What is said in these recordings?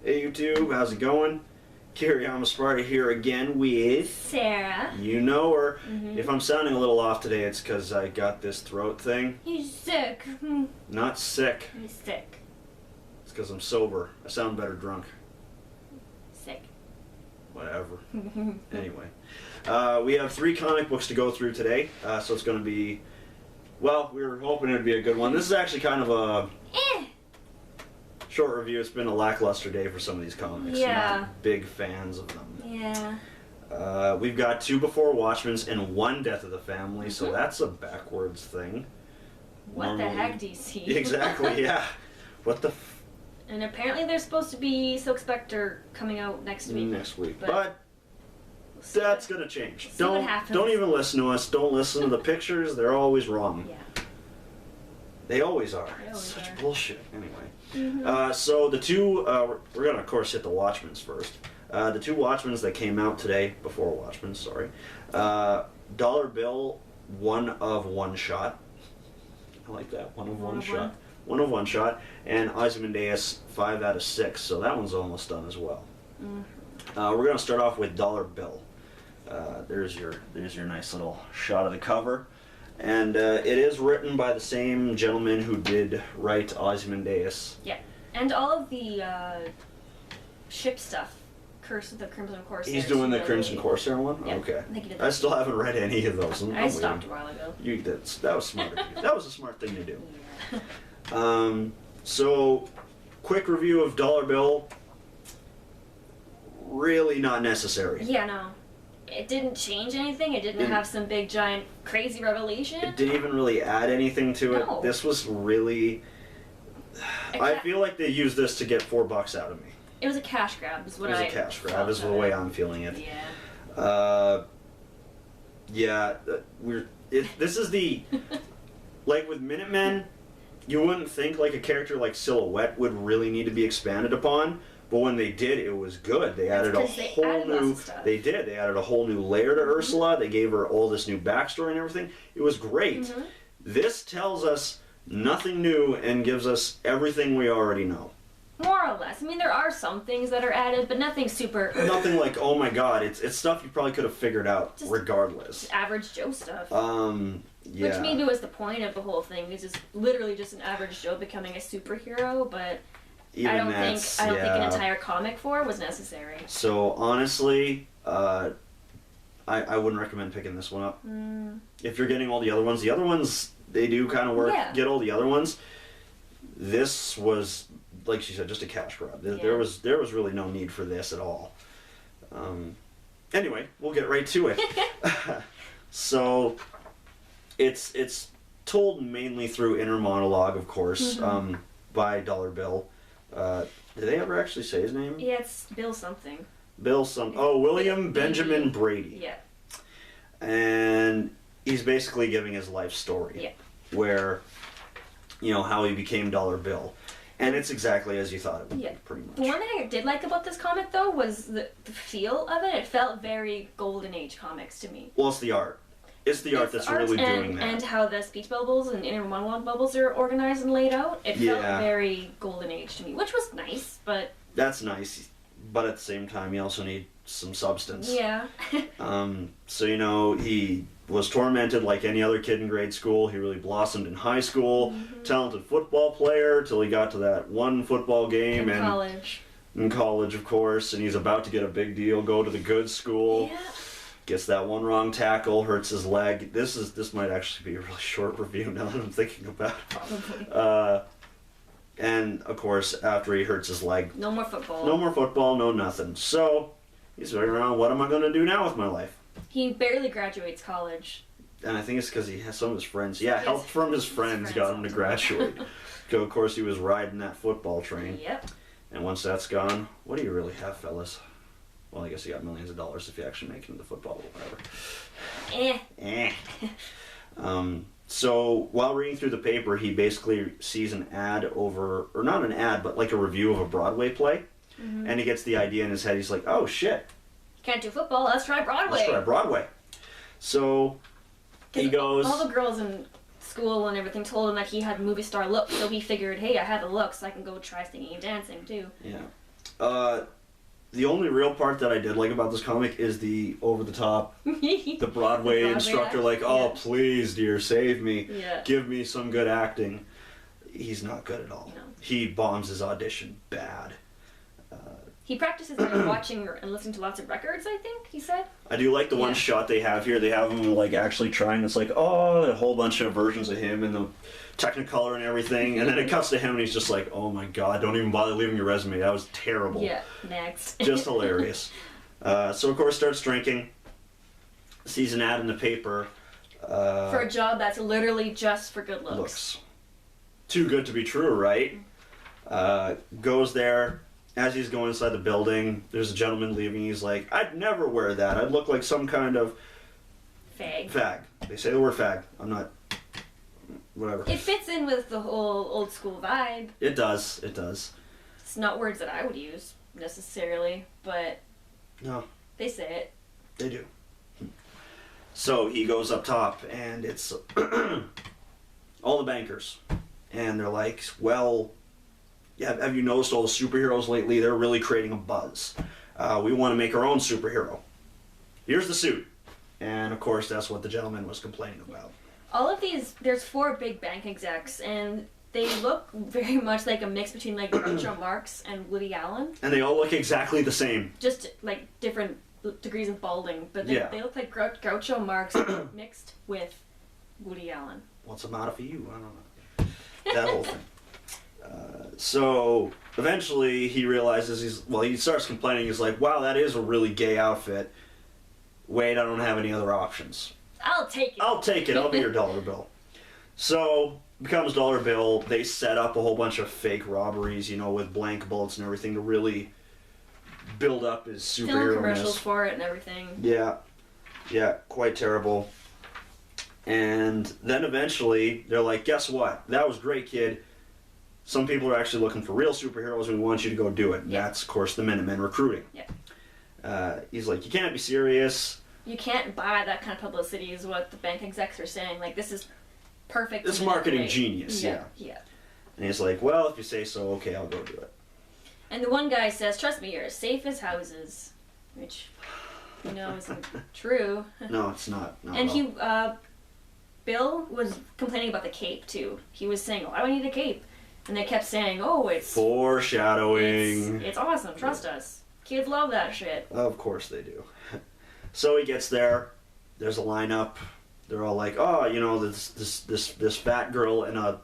Hey YouTube, how's it going? Kiriyama Sparta here again with Sarah. You know her. If I'm sounding a little off today, it's because I got this throat thing. You're sick. Not sick. You're sick. It's because I'm sober. I sound better drunk. Sick. Whatever. Anyway, we have 3 comic books to go through today, so it's going to be, well, we were hoping it would be a good one. This is actually kind of a short review. It's been a lackluster day for some of these comics. Yeah. Not big fans of them. Yeah. We've got 2 before Watchmen's and 1 Death of the Family, so that's a backwards thing. What the heck, DC? Exactly, yeah. What the And apparently there's supposed to be Silk Spectre coming out next week. Next week. But that's going to change. See what happens. Don't even listen to us. Don't listen to the pictures. They're always wrong. Yeah. They always are. They always Such are. bullshit. Anyway. So the 2, we're going to, of course, hit the Watchmen's first. The 2 Watchmen's that came out today, before Watchmen's, sorry. Dollar Bill, 1 of 1 shot. I like that. 1 of 1 shot. 1 of 1 shot. And Ozymandias, 5 out of 6. So that one's almost done as well. We're going to start off with Dollar Bill. There's your nice little shot of the cover. And it is written by the same gentleman who did write Ozymandias. Yeah. And all of the ship stuff. Curse of the Crimson Corsair. He's doing the Crimson Corsair one? Yeah, Okay. I think he did I that. still haven't read any of those. I stopped a while ago. That was smart of you. That was a smart thing to do. Yeah. So, quick review of Dollar Bill. Really not necessary. Yeah, no. It didn't change anything. It didn't have some big, giant, crazy revelation. It didn't even really add anything to it. No. This was really... I feel like they used this to get $4 out of me. It was a cash grab, is what It was I a cash grab, felt is the of way it. I'm feeling it. Yeah. This is the... Like with Minutemen, you wouldn't think like a character like Silhouette would really need to be expanded upon, but when they did, it was good. They added a whole new... They did. They added a whole new layer to Ursula. They gave her all this new backstory and everything. It was great. This tells us nothing new and gives us everything we already know. More or less. I mean, there are some things that are added, but nothing super... Nothing like, oh my god, it's stuff you probably could have figured out Just regardless. average Joe stuff. Yeah. Which maybe was the point of the whole thing. It's just literally just an average Joe becoming a superhero, but Even I don't think an yeah. entire comic for it was necessary. So honestly, I wouldn't recommend picking this one up. If you're getting all the other ones they do kind of work. Yeah. Get all the other ones. This was, like she said, just a cash grab. There was really no need for this at all. Anyway, we'll get right to it. So, it's told mainly through inner monologue, of course, by Dollar Bill. Did they ever actually say his name? Yeah, it's Bill something. William Benjamin Brady. Yeah. And he's basically giving his life story. Yeah. Where, how he became Dollar Bill. And it's exactly as you thought it would be, pretty much. The one thing I did like about this comic, though, was the feel of it. It felt very Golden Age comics to me. Well, it's the art. It's the art that's really doing that. And how the speech bubbles and inner monologue bubbles are organized and laid out. It felt very Golden Age to me, which was nice, but... That's nice, but at the same time, you also need some substance. Yeah. So, he was tormented like any other kid in grade school. He really blossomed in high school. Talented football player till he got to that one football game. In college. In college, of course, and he's about to get a big deal, go to the good school. Yeah. Gets that one wrong tackle, hurts his leg. This might actually be a really short review now that I'm thinking about it. Probably. And, of course, after he hurts his leg... No more football. No more football, no nothing. So, he's figuring around, what am I going to do now with my life? He barely graduates college. And I think it's because he has some of his friends. Yeah, help from his friends got him to graduate. So, of course, he was riding that football train. Yep. And once that's gone, what do you really have, fellas? Well, I guess you got millions of dollars if you actually make it into football or whatever. So, while reading through the paper, he basically sees an ad or not an ad, but like a review of a Broadway play. And he gets the idea in his head. He's like, oh, shit. Can't do football, let's try Broadway. Let's try Broadway. So, he goes... All the girls in school and everything told him that he had movie star looks, so he figured, hey, I have the looks, I can go try singing and dancing, too. Yeah. The only real part that I did like about this comic is the over-the-top, the Broadway instructor, like, oh, please, dear, save me. Yeah. Give me some good acting. He's not good at all. No. He bombs his audition bad. He practices like, watching and listening to lots of records, I think, he said. I do like the one shot they have here. They have him, like, actually trying. It's like, oh, a whole bunch of versions of him and the Technicolor and everything. And then it cuts to him and he's just like, oh my god, don't even bother leaving your resume. That was terrible. Yeah, next. Just hilarious. So, of course, starts drinking. Sees an ad in the paper. For a job that's literally just for good looks. Too good to be true, right? Goes there. As he's going inside the building, there's a gentleman leaving. He's like, I'd never wear that. I'd look like some kind of... Fag. They say the word fag. I'm not... Whatever. It fits in with the whole old school vibe. It does. It does. It's not words that I would use, necessarily, but... No. They say it. They do. So he goes up top, and it's all the bankers. And they're like, well... Yeah, have you noticed all the superheroes lately? They're really creating a buzz. We want to make our own superhero. Here's the suit. And, of course, that's what the gentleman was complaining about. All of these, there's 4 big bank execs, and they look very much like a mix between, like, Groucho Marx and Woody Allen. And they all look exactly the same. Just, like, different degrees of balding. But they look like Groucho Marx mixed with Woody Allen. What's the matter for you? I don't know. That whole thing. So eventually he realizes he starts complaining. He's like, wow, that is a really gay outfit. Wait, I don't have any other options. I'll take it. I'll be your dollar bill. So becomes dollar bill. They set up a whole bunch of fake robberies, with blank bullets and everything to really build up his superhero-ness. Film commercials for it and everything. Yeah, quite terrible. And then eventually they're like, guess what? That was great, kid. Some people are actually looking for real superheroes and we want you to go do it. And that's, of course, the Minutemen recruiting. Yeah. He's like, you can't be serious. You can't buy that kind of publicity is what the bank execs are saying. Like, this is perfect. This marketing genius, yeah. And he's like, well, if you say so, okay, I'll go do it. And the one guy says, trust me, you're as safe as houses. Which, isn't true. No, it's not. And Bill was complaining about the cape, too. He was saying, I don't need a cape. And they kept saying, it's... Foreshadowing. It's awesome, trust us. Kids love that shit. Of course they do. So he gets there. There's a lineup. They're all like, this fat girl in a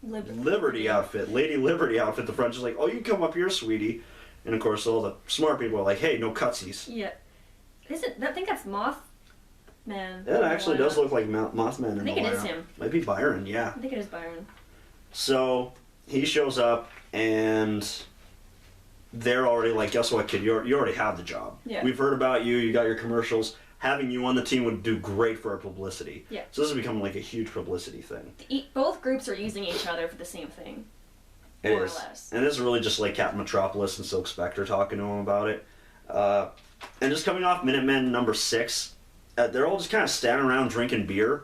Liberty outfit, Lady Liberty outfit. The front is like, you can come up here, sweetie. And of course, all the smart people are like, hey, no cutsies. Yeah. I think that's Mothman. It actually does look like Mothman. I think it is him. Might be Byron, yeah. I think it is Byron. So he shows up, and they're already like, guess what, kid? You already have the job. Yeah. We've heard about you. You got your commercials. Having you on the team would do great for our publicity. Yeah. So this is becoming like a huge publicity thing. Both groups are using each other for the same thing. More or less. And this is really just like Captain Metropolis and Silk Spectre talking to him about it. And just coming off Minutemen number 6, they're all just kind of standing around drinking beer.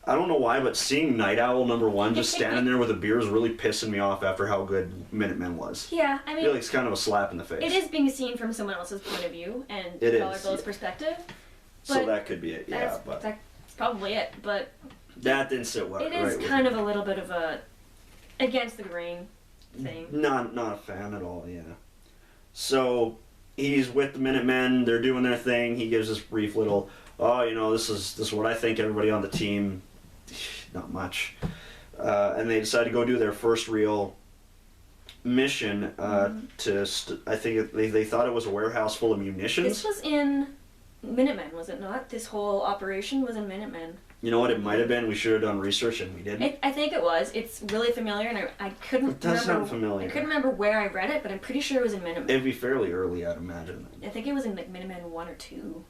I don't know why, but seeing Night Owl number 1 just standing there with a beer is really pissing me off after how good Minutemen was. Yeah, I feel like it's kind of a slap in the face. It is being seen from someone else's point of view and Dollar Bill's perspective. So that could be it, yeah. That's probably it, but... That didn't sit well. It is kind of a little bit of a against the grain thing. Not a fan at all, yeah. So he's with the Minutemen, they're doing their thing, he gives this brief little, this is what I think, everybody on the team. Not much. And they decide to go do their first real mission I think they thought it was a warehouse full of munitions. This was in Minutemen, was it not? This whole operation was in Minutemen. You know what? It might have been. We should have done research and we didn't. I think it was. It's really familiar, and I couldn't remember. It does sound familiar. I couldn't remember where I read it, but I'm pretty sure it was in Minutemen. It'd be fairly early, I'd imagine. I think it was in like Minutemen 1 or 2.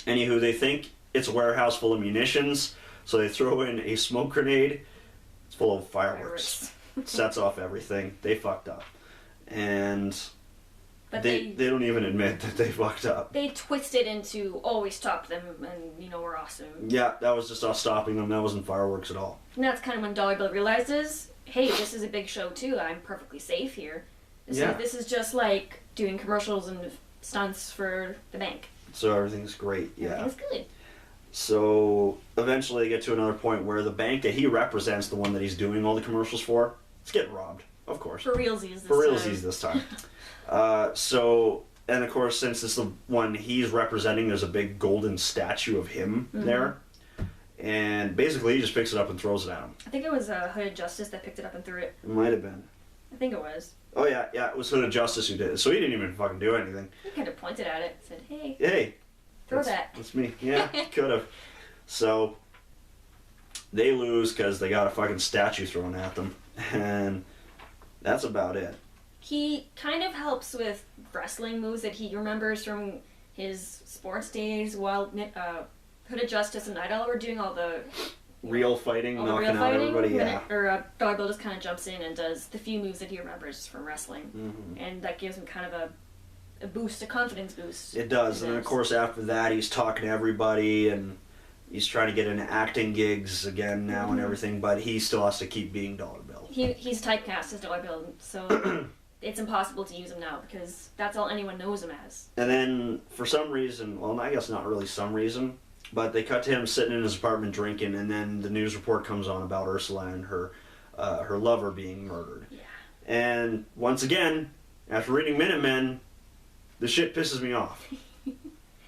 Anywho, they think it's a warehouse full of munitions, so they throw in a smoke grenade. It's full of fireworks. Sets off everything. They fucked up. And but they don't even admit that they fucked up. They twisted into, we stopped them and, we're awesome. Yeah, that was just us stopping them. That wasn't fireworks at all. And that's kind of when Dollar Bill realizes, hey, this is a big show too. I'm perfectly safe here. So this is just like doing commercials and stunts for the bank. So everything's great, yeah. Everything's good. So eventually they get to another point where the bank that he represents, the one that he's doing all the commercials for, it's getting robbed, of course. For realsies this time. For realsies this time. And of course, since it's the one he's representing, there's a big golden statue of him there. And basically he just picks it up and throws it at him. I think it was Hooded Justice that picked it up and threw it. It might have been. I think it was. Oh yeah, it was Hooded Justice who did it. So he didn't even fucking do anything. He kind of pointed at it and said, hey. Hey. Throw that. That's me. Yeah, could have. So they lose because they got a fucking statue thrown at them. And that's about it. He kind of helps with wrestling moves that he remembers from his sports days while Hooded Justice and Night Owl were doing all the real fighting, knocking out everybody. Dollar Bill just kind of jumps in and does the few moves that he remembers from wrestling, and that gives him kind of a boost, a confidence boost. It does, and of course after that he's talking to everybody and he's trying to get into acting gigs again now and everything, but he still has to keep being Dollar Bill. He's typecast as Dollar Bill, so it's impossible to use him now because that's all anyone knows him as. And then for some reason, well, I guess not really some reason, but they cut to him sitting in his apartment drinking, and then the news report comes on about Ursula and her lover being murdered. Yeah. And once again, after reading Minutemen, the shit pisses me off.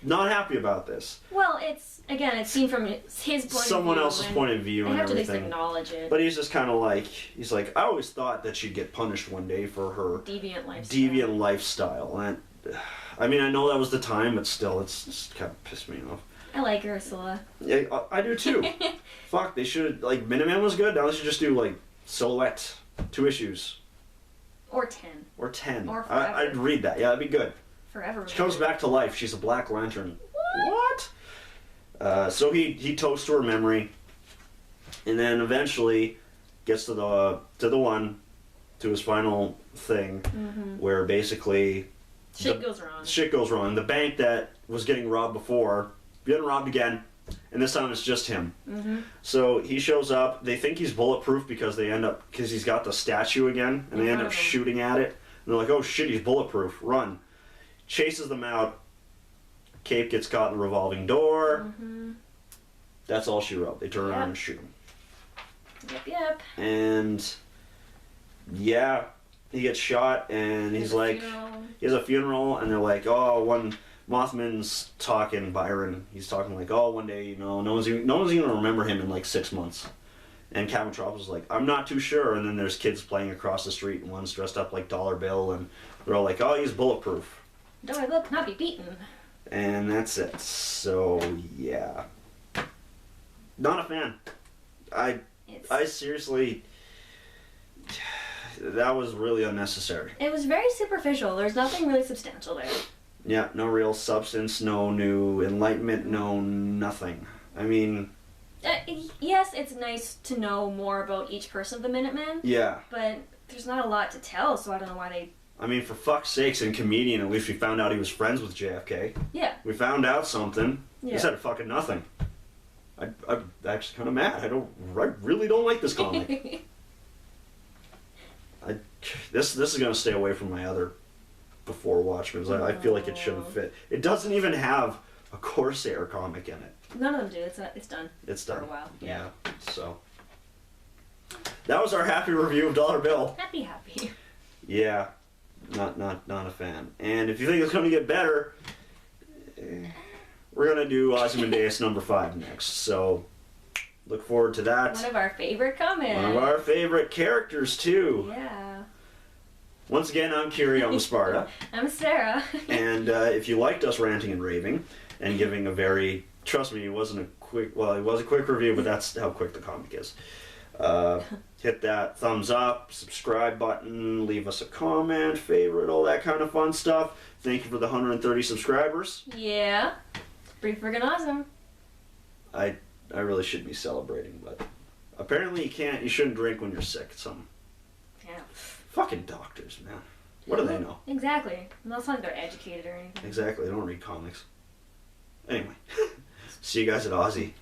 Not happy about this. Well, it's seen from his point of view. Someone else's point of view and everything. They have to at least acknowledge it. But he's just kind of like, I always thought that she'd get punished one day for her deviant lifestyle. And I mean, I know that was the time, but still, it's just kind of pissed me off. I like Ursula. Yeah, I do too. Fuck, they should, Minuteman was good, now they should just do, Silhouette, 2 issues. Or 10. Or 10. Or forever. I'd read that, yeah, that'd be good. Forever. She comes back to life, she's a Black Lantern. What? So he toasts to her memory, and then eventually gets to his final thing, where basically shit goes wrong. Shit goes wrong. The bank that was getting robbed before, getting robbed again, and this time it's just him. So he shows up. They think he's bulletproof because he's got the statue again, and they end up shooting at it. And they're like, "Oh shit, he's bulletproof! Run!" Chases them out. Cape gets caught in the revolving door. That's all she wrote. They turn around and shoot him. Yep. And yeah, he gets shot, and he has a funeral, and they're like, "Oh, one." Mothman's talking, Byron. He's talking like, "Oh, one day, no one's even gonna remember him in 6 months." And Captain Metropolis is like, "I'm not too sure." And then there's kids playing across the street, and one's dressed up like Dollar Bill, and they're all like, "Oh, he's bulletproof." Dollar Bill cannot be beaten. And that's it. So yeah, not a fan. I seriously, that was really unnecessary. It was very superficial. There's nothing really substantial there. Yeah, no real substance, no new enlightenment, no nothing. I mean... yes, it's nice to know more about each person of the Minutemen. Yeah. But there's not a lot to tell, so I don't know why they... I mean, for fuck's sakes, in Comedian, at least we found out he was friends with JFK. Yeah. We found out something. Yeah. He said fucking nothing. I'm actually kind of mad. I really don't like this comic. This is going to stay away from my other... before Watchmen. I feel like it shouldn't fit. It doesn't even have a Corsair comic in it. None of them do. It's done. It's done. For a while. Yeah. So that was our happy review of Dollar Bill. Happy. Yeah. Not a fan. And if you think it's going to get better, we're going to do Ozymandias number 5 next. So look forward to that. One of our favorite comics. One of our favorite characters too. Yeah. Once again, I'm Kiri, I'm Sparta. I'm Sarah. And if you liked us ranting and raving and giving a very, trust me, it was a quick review, but that's how quick the comic is. Hit that thumbs up, subscribe button, leave us a comment, favorite, all that kind of fun stuff. Thank you for the 130 subscribers. Yeah. Pretty friggin' awesome. I really should be celebrating, but apparently you shouldn't drink when you're sick. Yeah. Fucking doctors, man. What do they know? Exactly. Not like they're educated or anything. Exactly. They don't read comics. Anyway. See you guys at Aussie.